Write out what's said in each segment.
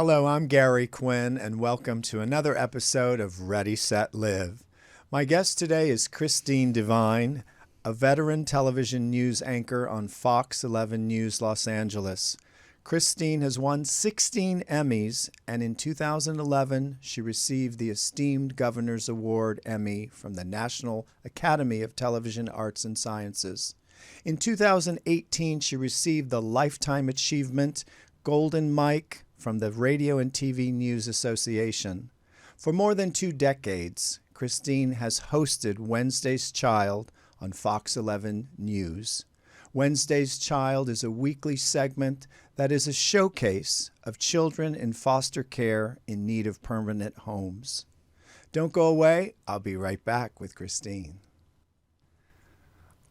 Hello, I'm Gary Quinn, and welcome to another episode of Ready, Set, Live. My guest today is Christine Devine, a veteran television news anchor on Fox 11 News Los Angeles. Christine has won 16 Emmys, and in 2011, she received the esteemed Governor's Award Emmy from the National Academy of Television Arts and Sciences. In 2018, she received the Lifetime Achievement Golden Mike from the Radio and TV News Association. For more than 2 decades, Christine has hosted Wednesday's Child on Fox 11 News. Wednesday's Child is a weekly segment that is a showcase of children in foster care in need of permanent homes. Don't go away. I'll be right back with Christine.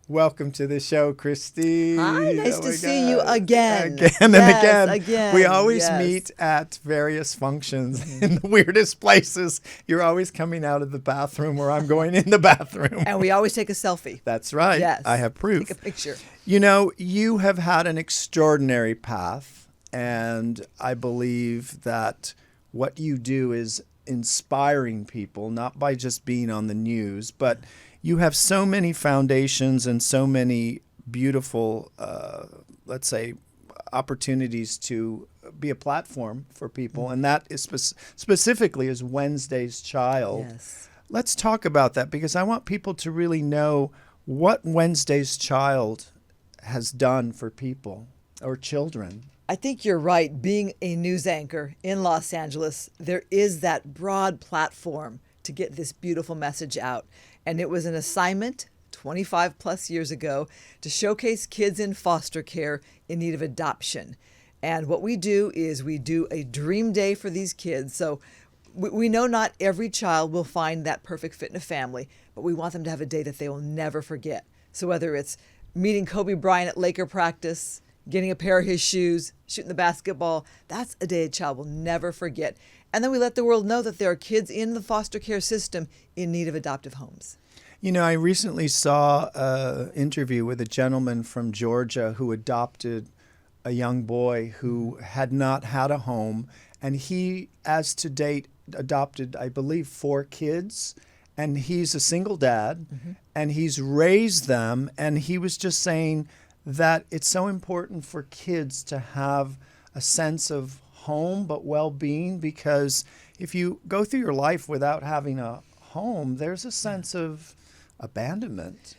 Welcome to the show, Christine. Hi, nice to see you again. Again. We always meet at various functions in the weirdest places. You're always coming out of the bathroom or I'm going in the bathroom. And we always take a selfie. That's right. Yes. I have proof. Take a picture. You know, you have had an extraordinary path, and I believe that what you do is inspiring people, not by just being on the news, but you have so many foundations and so many beautiful, let's say, opportunities to be a platform for people. And that is specifically is Wednesday's Child. Yes. Let's talk about that because I want people to really know what Wednesday's Child has done for people or children. I think you're right. Being a news anchor in Los Angeles, there is that broad platform to get this beautiful message out. And it was an assignment 25 plus years ago to showcase kids in foster care in need of adoption. And what we do is we do a dream day for these kids. So we know not every child will find that perfect fit in a family, but we want them to have a day that they will never forget. So whether it's meeting Kobe Bryant at Laker practice, getting a pair of his shoes, shooting the basketball, that's a day a child will never forget. And then we let the world know that there are kids in the foster care system in need of adoptive homes. You know, I recently saw an interview with a gentleman from Georgia who adopted a young boy who had not had a home. And he, as to date, adopted, I believe, 4 kids. And he's a single dad. Mm-hmm. And he's raised them. And he was just saying that it's so important for kids to have a sense of home but well-being, because if you go through your life without having a home, there's a sense of abandonment.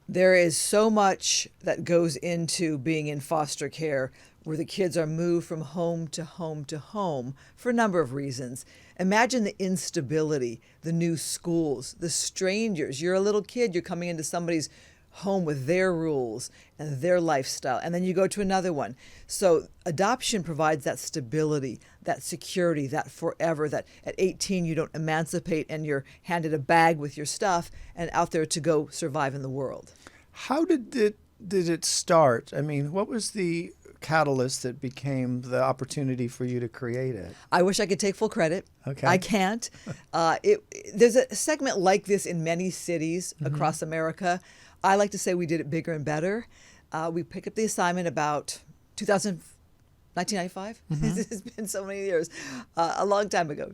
There is so much that goes into being in foster care where the kids are moved from home to home to home for a number of reasons. Imagine the instability, the new schools, the strangers. You're a little kid, you're coming into somebody's home with their rules and their lifestyle, and then you go to another one. So adoption provides that stability, that security, that forever, that at 18 you don't emancipate and you're handed a bag with your stuff and out there to go survive in the world. How did it start? I mean, what was the catalyst that became the opportunity for you to create it? I wish I could take full credit. Okay. I can't. There's a segment like this in many cities across America. I like to say we did it bigger and better. We picked up the assignment about 1995. It's been so many years. A long time ago.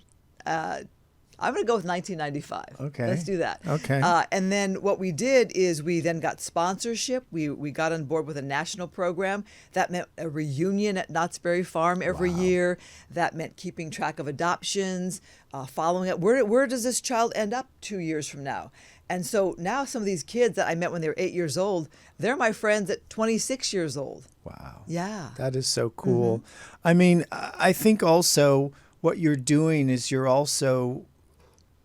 I'm going to go with 1995. Okay. Let's do that. Okay. And then what we did is we then got sponsorship. We got on board with a national program. That meant a reunion at Knott's Berry Farm every year. That meant keeping track of adoptions, following it. Where does this child end up 2 years from now? And so now some of these kids that I met when they were 8 years old, they're my friends at 26 years old. Wow. Yeah. That is so cool. I mean, I think also what you're doing is you're also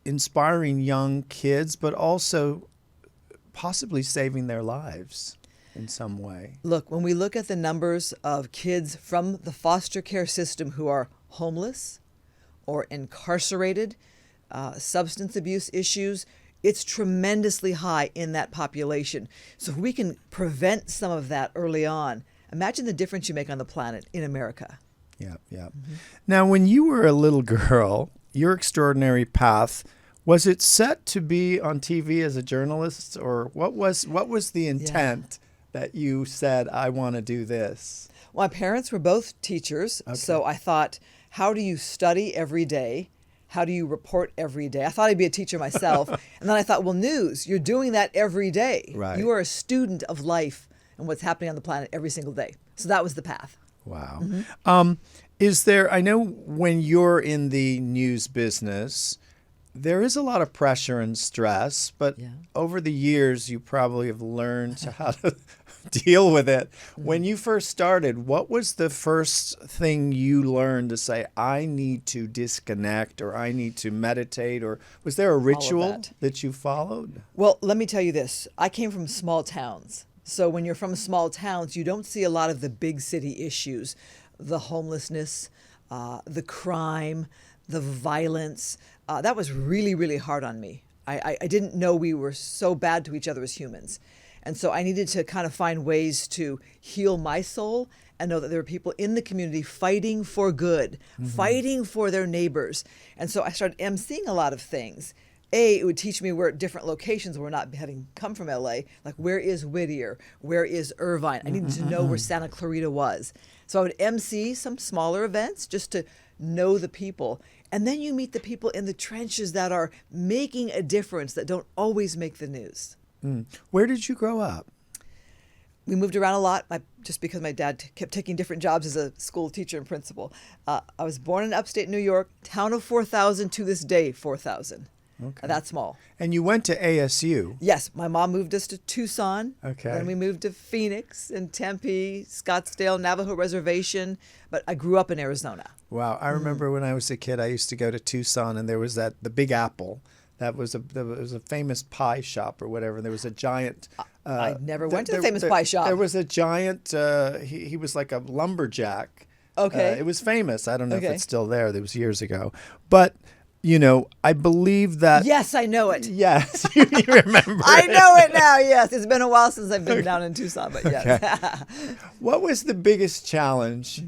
inspiring young kids, but also possibly saving their lives in some way. Look, when we look at the numbers of kids from the foster care system who are homeless or incarcerated, substance abuse issues, it's tremendously high in that population. So if we can prevent some of that early on, imagine the difference you make on the planet in America. Yeah. Now, when you were a little girl, your extraordinary path, was it set to be on TV as a journalist, or what was the intent that you said, I want to do this? Well, my parents were both teachers, so I thought, how do you study every day? How do you report every day? I thought I'd be a teacher myself. And then I thought, well, news, you're doing that every day. Right. You are a student of life and what's happening on the planet every single day. So that was the path. Wow. Is there, I know when you're in the news business, there is a lot of pressure and stress, but over the years, you probably have learned how to deal with it. When you first started, what was the first thing you learned to say, I need to disconnect or I need to meditate? Or was there a ritual that you followed? Well, let me tell you this. I came from small towns. So when you're from small towns, you don't see a lot of the big city issues, the homelessness, the crime, the violence. That was really, really hard on me. I didn't know we were so bad to each other as humans. And so I needed to kind of find ways to heal my soul and know that there were people in the community fighting for good, fighting for their neighbors. And so I started emceeing a lot of things. It would teach me where different locations were not having come from LA, like where is Whittier, where is Irvine? I needed to know where Santa Clarita was. So I would MC some smaller events just to know the people. And then you meet the people in the trenches that are making a difference that don't always make the news. Where did you grow up? We moved around a lot just because my dad kept taking different jobs as a school teacher and principal. I was born in upstate New York, town of 4,000, to this day, 4,000. Okay. That small. And you went to ASU. Yes. My mom moved us to Tucson. Okay. Then we moved to Phoenix and Tempe, Scottsdale, Navajo Reservation. But I grew up in Arizona. Wow. I remember when I was a kid, I used to go to Tucson and there was the Big Apple. There was a famous pie shop or whatever. There was a giant. I never went to the famous pie shop. There was a giant. He was like a lumberjack. Okay. It was famous. I don't know if Okay. it's still there. That was years ago. But I believe that. Yes, I know it. Yes, you remember. I know it now. Yes, it's been a while since I've been down in Tucson, but yes. Okay. What was the biggest challenge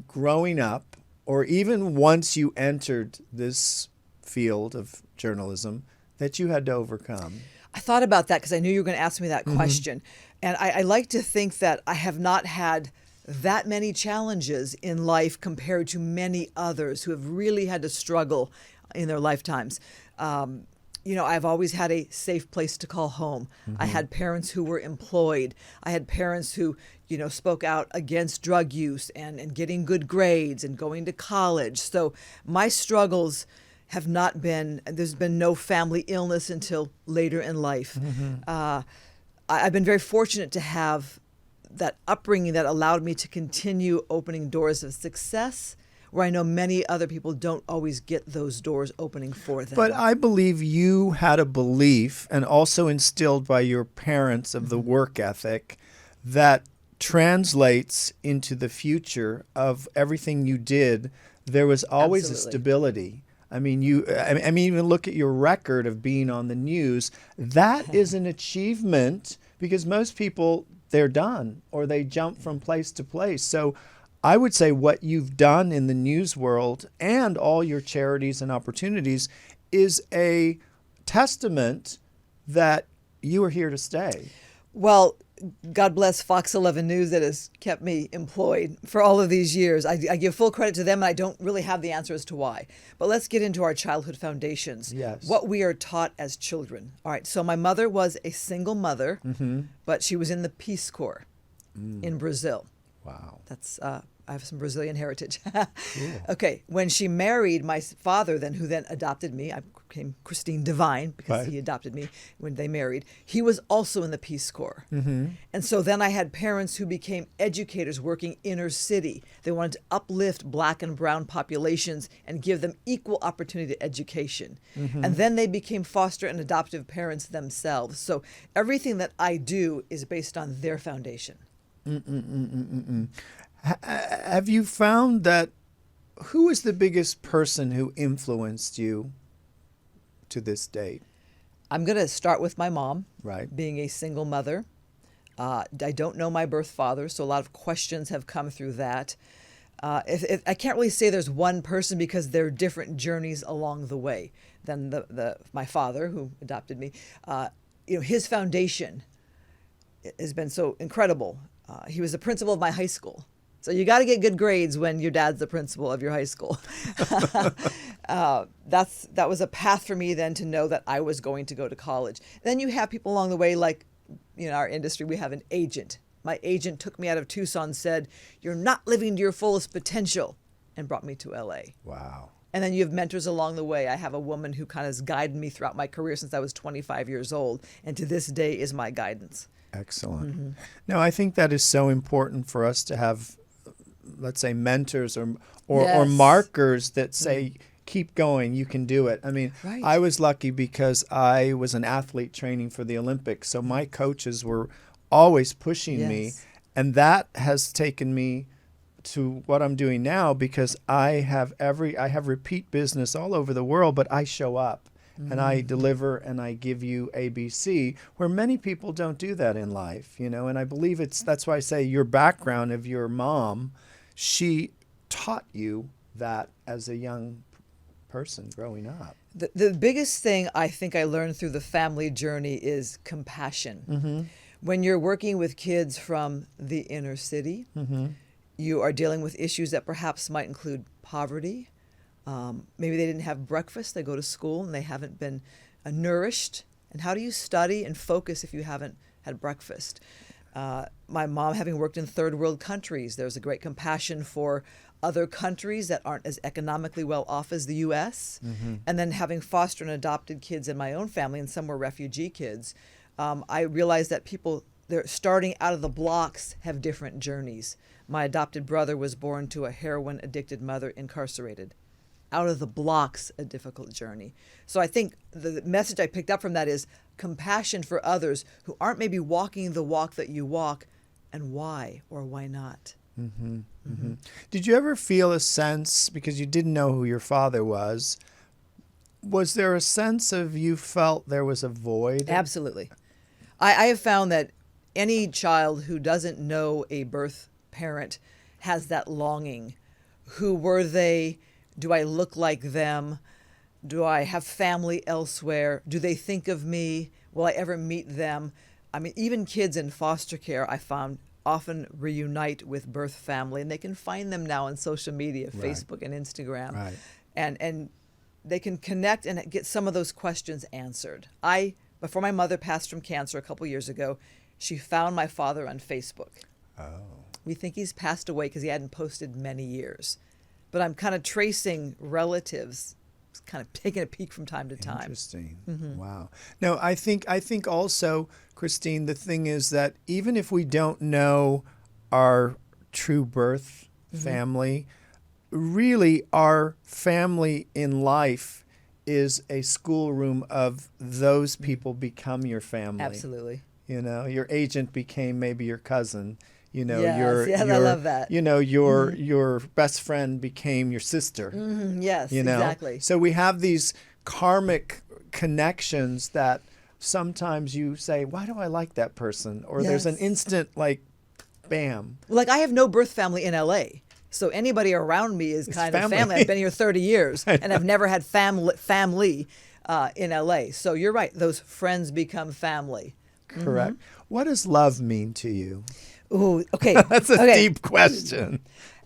growing up, or even once you entered this field of journalism, that you had to overcome? I thought about that because I knew you were going to ask me that question. And I like to think that I have not had that many challenges in life compared to many others who have really had to struggle in their lifetimes. I've always had a safe place to call home. I had parents who were employed. I had parents who, spoke out against drug use and getting good grades and going to college. So my struggles have not been, there's been no family illness until later in life. I've been very fortunate to have that upbringing that allowed me to continue opening doors of success where I know many other people don't always get those doors opening for them. But I believe you had a belief, and also instilled by your parents, of the work ethic that translates into the future of everything you did. There was always a stability. I mean, even look at your record of being on the news. That is an achievement, because most people, they're done or they jump from place to place. So I would say what you've done in the news world and all your charities and opportunities is a testament that you are here to stay. Well, God bless Fox 11 News that has kept me employed for all of these years. I give full credit to them, and I don't really have the answer as to why. But let's get into our childhood foundations. Yes. What we are taught as children. All right. So my mother was a single mother, but she was in the Peace Corps in Brazil. Wow. That's I have some Brazilian heritage. Okay. When she married my father, who then adopted me, I became Christine Devine because he adopted me when they married. He was also in the Peace Corps. And so then I had parents who became educators working inner city. They wanted to uplift Black and brown populations and give them equal opportunity to education. And then they became foster and adoptive parents themselves. So everything that I do is based on their foundation. Have you found that who is the biggest person who influenced you to this date? I'm going to start with my mom, Right. being a single mother. I don't know my birth father, so a lot of questions have come through that. I can't really say there's one person because there are different journeys along the way than my father, who adopted me. His foundation has been so incredible. He was the principal of my high school. So you got to get good grades when your dad's the principal of your high school. That was a path for me then to know that I was going to go to college. Then you have people along the way, like our industry, we have an agent. My agent took me out of Tucson, said, "You're not living to your fullest potential," and brought me to LA. Wow. And then you have mentors along the way. I have a woman who kind of has guided me throughout my career since I was 25 years old, and to this day is my guidance. Excellent. Mm-hmm. No, I think that is so important for us to have, let's say, mentors or Yes. markers that say, keep going, you can do it. I mean, Right. I was lucky because I was an athlete training for the Olympics, so my coaches were always pushing me, Yes. and that has taken me to what I'm doing now, because I have repeat business all over the world, but I show up and I deliver and I give you ABC, where many people don't do that in life, and I believe that's why I say your background of your mom, she taught you that as a young person growing up. The biggest thing I think I learned through the family journey is compassion. Mm-hmm. When you're working with kids from the inner city, Mm-hmm. you are dealing with issues that perhaps might include poverty. Maybe they didn't have breakfast, they go to school and they haven't been nourished. And how do you study and focus if you haven't had breakfast? My mom, having worked in third world countries, there's a great compassion for other countries that aren't as economically well off as the U.S. Mm-hmm. And then having foster and adopted kids in my own family, and some were refugee kids, I realized that people, they're starting out of the blocks, have different journeys. My adopted brother was born to a heroin addicted mother, incarcerated. Out of the blocks, a difficult journey. So I think the message I picked up from that is compassion for others who aren't maybe walking the walk that you walk, and why or why not. Mm-hmm. Mm-hmm. Did you ever feel a sense, because you didn't know who your father was there a sense of you felt there was a void? Absolutely. I have found that any child who doesn't know a birth parent has that longing. Who were they? Do I look like them? Do I have family elsewhere? Do they think of me? Will I ever meet them? I mean, even kids in foster care, I found, often reunite with birth family, and they can find them now on social media, Right. Facebook and Instagram. Right. And they can connect and get some of those questions answered. Before my mother passed from cancer a couple years ago, she found my father on Facebook. Oh. We think he's passed away because he hadn't posted many years. But I'm kind of tracing relatives, kind of taking a peek from time to time. Interesting. Mm-hmm. Wow. No, I think also, Christine, the thing is that even if we don't know our true birth family, really our family in life is a schoolroom of those people become your family. Absolutely. Your agent became maybe your cousin. Yes, I love that. Your best friend became your sister. Mm-hmm. Yes, exactly. So we have these karmic connections that sometimes you say, why do I like that person? Or there's an Yes. instant bam. Like, I have no birth family in LA. So anybody around me is kind of family. family. I've been here 30 years and I've never had family in LA. So you're right. Those friends become family. Correct. What does love mean to you? Ooh, okay. That's a Okay. deep question.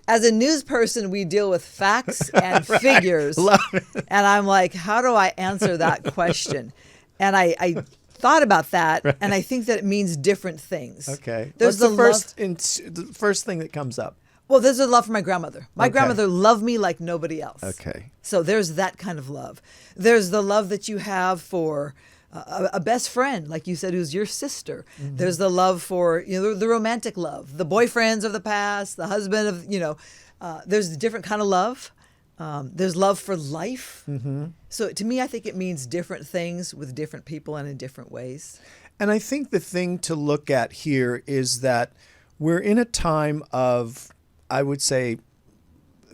As a news person, we deal with facts and figures. Love it. And I'm like, how do I answer that question? And I thought about that, and I think that it means different things. Okay. There's What's the first thing that comes up? Well, there's a love for my grandmother. My Okay. grandmother loved me like nobody else. Okay. So there's that kind of love. There's the love that you have for a best friend, like you said, who's your sister. Mm-hmm. There's the love for, the romantic love, the boyfriends of the past, the husband of, there's a different kind of love. There's love for life. Mm-hmm. So to me, I think it means different things with different people and in different ways. And I think the thing to look at here is that we're in a time of, I would say,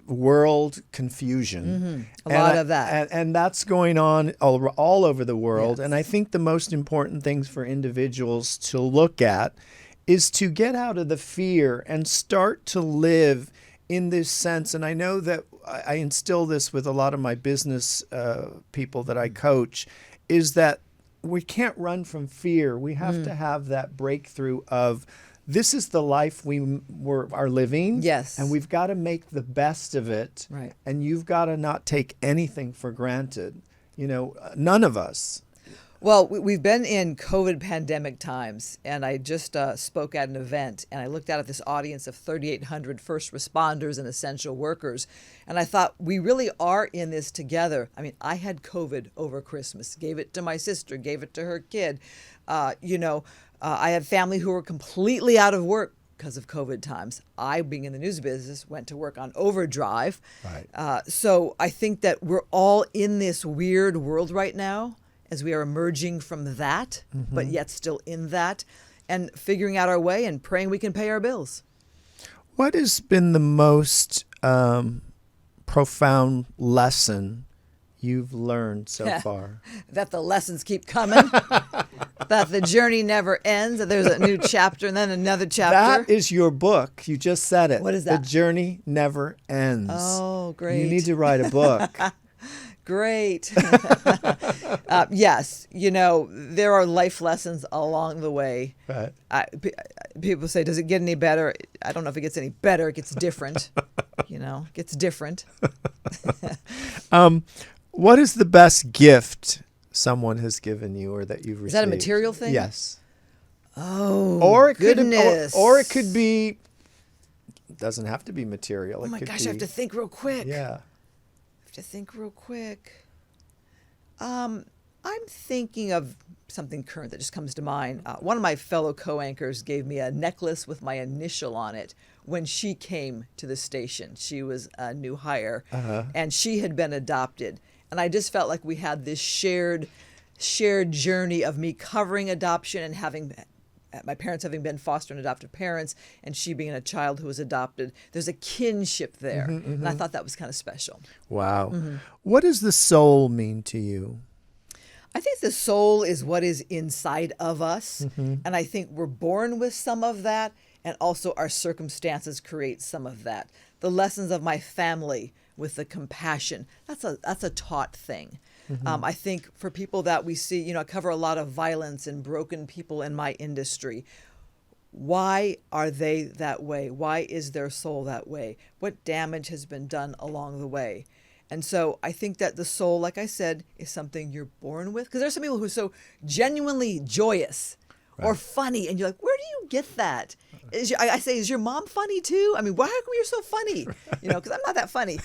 world confusion. A lot of that. And that's going on all over the world. Yes. And I think the most important things for individuals to look at is to get out of the fear and start to live in this sense. And I know that I instill this with a lot of my business people that I coach, is that we can't run from fear. We have to have that breakthrough of this is the life are living. Yes. And we've got to make the best of it. Right. And you've got to not take anything for granted. You know, none of us. Well, we've been in COVID pandemic times, and I just spoke at an event, and I looked out at this audience of 3,800 first responders and essential workers, and I thought, we really are in this together. I mean, I had COVID over Christmas, gave it to my sister, gave it to her kid. I had family who were completely out of work because of COVID times. I, being in the news business, went to work on overdrive. Right. So I think that we're all in this weird world right now, as we are emerging from that, but yet still in that, and figuring out our way and praying we can pay our bills. What has been the most profound lesson you've learned so far? That the lessons keep coming, that the journey never ends, that there's a new chapter and then another chapter. That is your book. You just said it. What is that? The journey never ends. Oh, great. You need to write a book. Great. Yes, there are life lessons along the way. Right. People say, does it get any better? I don't know if it gets any better. It gets different. It gets different. What is the best gift someone has given you or that you've received? Is that a material thing? Yes. Oh, Or it goodness. or it could be, it doesn't have to be material. Oh, my gosh, I have to think real quick. Yeah. I'm thinking of something current that just comes to mind. One of my fellow co-anchors gave me a necklace with my initial on it when she came to the station. She was a new hire, and she had been adopted. And I just felt like we had this shared journey of me covering adoption and having my parents having been foster and adoptive parents, and she being a child who was adopted. There's a kinship there, and I thought that was kind of special. Wow. What does the soul mean to you? I think the soul is what is inside of us, and I think we're born with some of that, and also our circumstances create some of that. The lessons of my family with the compassion, that's a taught thing. I think for people that we see, I cover a lot of violence and broken people in my industry. Why are they that way? Why is their soul that way? What damage has been done along the way? And so I think that the soul, like I said, is something you're born with. Because there's some people who are so genuinely joyous or funny, and you're like, where do you get that? I say, is your mom funny too? I mean, why come you're so funny? Because I'm not that funny.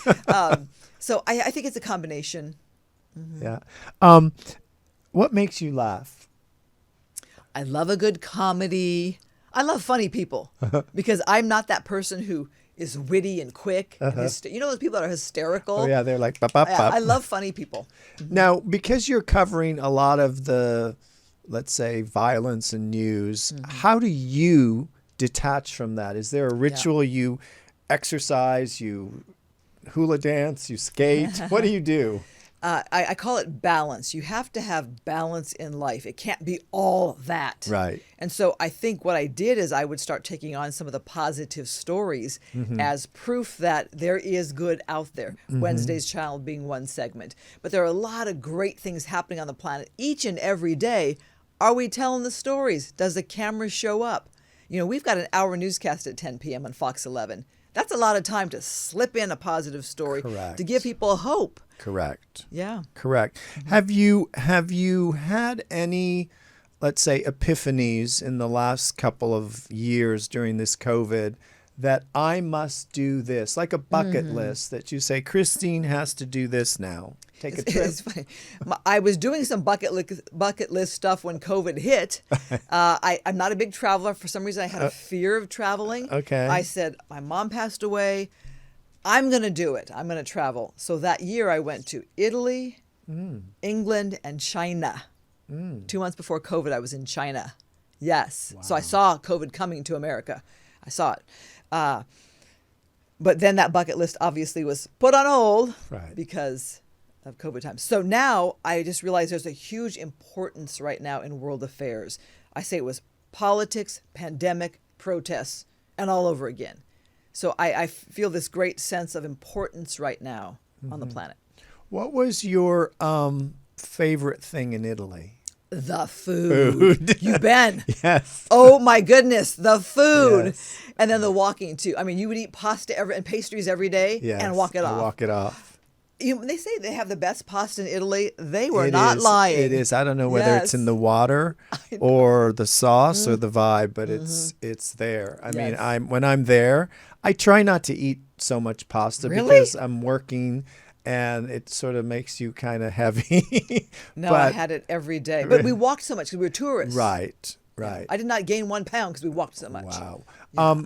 So I think it's a combination. Yeah. What makes you laugh? I love a good comedy. I love funny people because I'm not that person who is witty and quick. And those people that are hysterical? Oh, yeah, they're like, bop, bop, bop. I love funny people. Now, because you're covering a lot of the, let's say, violence and news, how do you detach from that? Is there a ritual you exercise, you hula dance, you skate? What do you do? I call it balance. You have to have balance in life. It can't be all that. Right. And so I think what I did is I would start taking on some of the positive stories as proof that there is good out there. Wednesday's Child being one segment. But there are a lot of great things happening on the planet each and every day. Are we telling the stories? Does the camera show up? We've got an hour newscast at 10 p.m. on Fox 11. That's a lot of time to slip in a positive story. Correct. To give people hope. Correct. Yeah. Correct. Have you had any, let's say, epiphanies in the last couple of years during this COVID that I must do this, like a bucket list that you say, Christine has to do this now? Take a trip. It's funny. I was doing some bucket list stuff when COVID hit. I'm not a big traveler. For some reason, I had a fear of traveling. Okay. I said, my mom passed away. I'm going to do it. I'm going to travel. So that year I went to Italy, England, and China. 2 months before COVID, I was in China. Yes. Wow. So I saw COVID coming to America. I saw it. But then that bucket list obviously was put on hold because of COVID times. So now I just realized there's a huge importance right now in world affairs. I say it was politics, pandemic, protests, and all over again. So I feel this great sense of importance right now on the planet. What was your favorite thing in Italy? The food. You've been. Yes. Oh my goodness, the food. Yes. And then the walking too. I mean, you would eat pasta and pastries every day Yes. and walk it off. Walk it off. They say they have the best pasta in Italy. They were It not is. lying. It is. I don't know whether it's in Yes. the water or the sauce or Mm. the vibe, but it's there. I mean, Yes. when I'm there, I try not to eat so much pasta Really? because I'm working and it sort of makes you kind of heavy. No, I But- had it every day. But we walked so much because we were tourists. Right. Right. I did not gain 1 pound because we walked so much. Wow.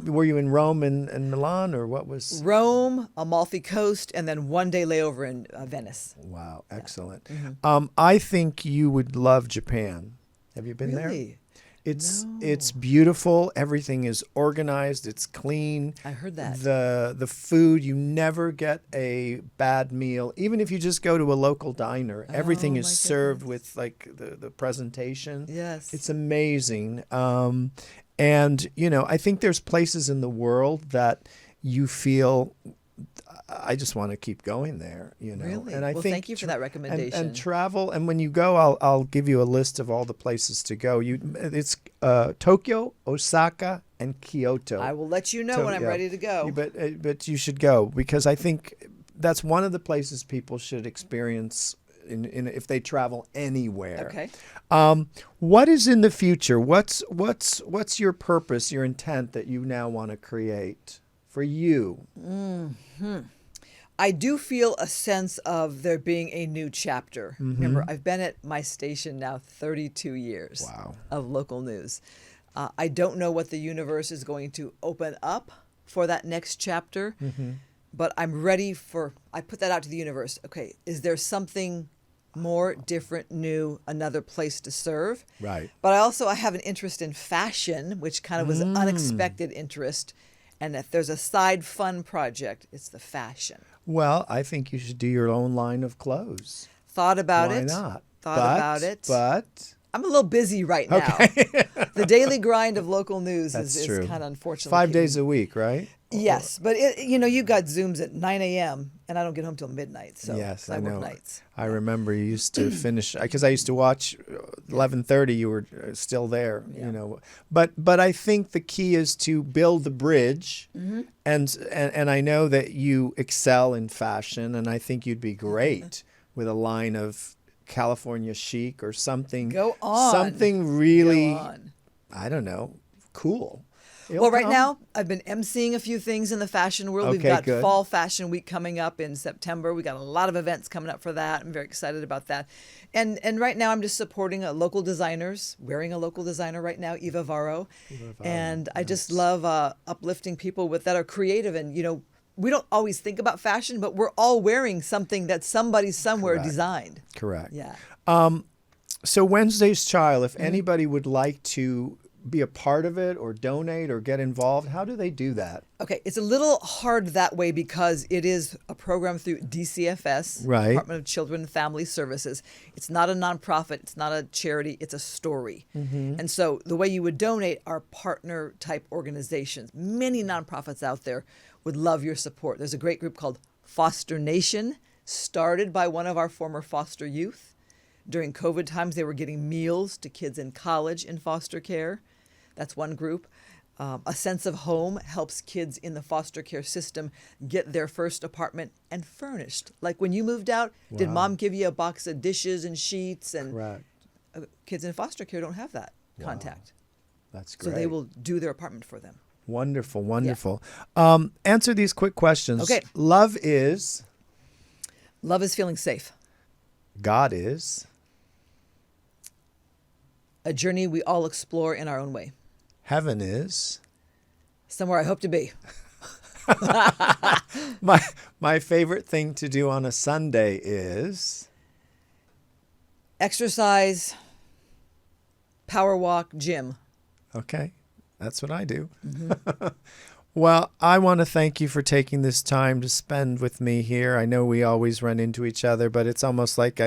Were you in Rome and Milan, or what was? Rome, Amalfi Coast, and then 1 day layover in Venice. Wow, excellent. Mm-hmm. I think you would love Japan. Have you been there? Really? It's beautiful. Everything is organized. It's clean. I heard that. The food, you never get a bad meal. Even if you just go to a local diner, everything Oh, is my served with like the presentation. Yes. It's amazing. And I think there's places in the world that you feel I just want to keep going there, Really? And I Well, think thank you for that recommendation. And travel, and when you go, I'll give you a list of all the places to go. It's Tokyo, Osaka, and Kyoto. I will let you know when I'm ready to go. But you should go, because I think that's one of the places people should experience if they travel anywhere. Okay. What is in the future? What's your purpose, your intent that you now want to create for you? I do feel a sense of there being a new chapter. Remember, I've been at my station now 32 years Wow. of local news. I don't know what the universe is going to open up for that next chapter, but I'm ready I put that out to the universe. Okay, is there something more, different, new, another place to serve? Right. But I have an interest in fashion, which kind of was an unexpected interest. And if there's a side fun project, it's the fashion. Well, I think you should do your own line of clothes. Thought about Why it. not? Thought about it. But I'm a little busy right now. The daily grind of local news is true. kind of unfortunately 5 days a week, right? Yes, but you got Zooms at 9 a.m. and I don't get home till midnight. So Yes, I I work know. nights. I remember you used to finish, because I used to watch 11:30. You were still there, But I think the key is to build the bridge, and I know that you excel in fashion, and I think you'd be great with a line of California chic or something. Go on. Something really, Go on. I don't know, cool. Well, right now, I've been emceeing a few things in the fashion world. We've Okay, got good. Fall Fashion Week coming up in September. We got a lot of events coming up for that. I'm very excited about that. And right now, I'm just supporting local designers, wearing a local designer right now, Eva Varro. And I just love uplifting people that are creative. And, we don't always think about fashion, but we're all wearing something that somebody somewhere Correct. designed. Correct. Yeah. So Wednesday's Child, if anybody would like to be a part of it or donate or get involved, how do they do that? Okay, it's a little hard that way because it is a program through DCFS, Right. Department of Children and Family Services. It's not a nonprofit, it's not a charity, it's a story. And so the way you would donate are partner type organizations. Many nonprofits out there would love your support. There's a great group called Foster Nation, started by one of our former foster youth. During COVID times, they were getting meals to kids in college in foster care. That's one group. A Sense of Home helps kids in the foster care system get their first apartment and furnished. Like when you moved out, did Wow. mom give you a box of dishes and sheets? And Correct. kids in foster care don't have that contact. That's So great. they will do their apartment for them. Wonderful, wonderful. Answer these quick questions. Okay. Love is, Love is feeling safe. God is, A journey we all explore in our own way. heaven is. Somewhere I hope to be. My favorite thing to do on a Sunday is. Exercise, power walk, gym. Okay, that's what I do. Well, I want to thank you for taking this time to spend with me here. I know we always run into each other, but it's almost like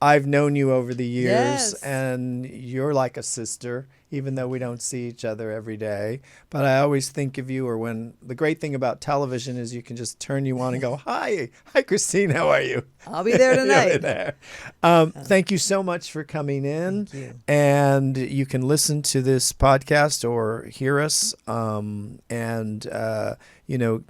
I've known you over the years, Yes. and you're like a sister. even though we don't see each other every day. But I always think of you, or when the great thing about television is you can just turn you on and go, hi, Christine, how are you? I'll be there tonight. You'll be there. Thank you so much for coming in. Thank you. And you can listen to this podcast or hear us, and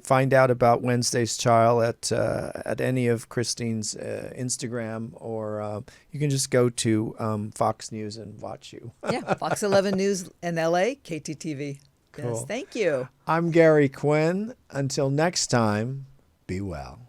find out about Wednesday's Child at any of Christine's Instagram, or you can just go to Fox News and watch you. Yeah, Fox 11 News in LA, KTTV. Cool. Yes, thank you. I'm Gary Quinn. Until next time, be well.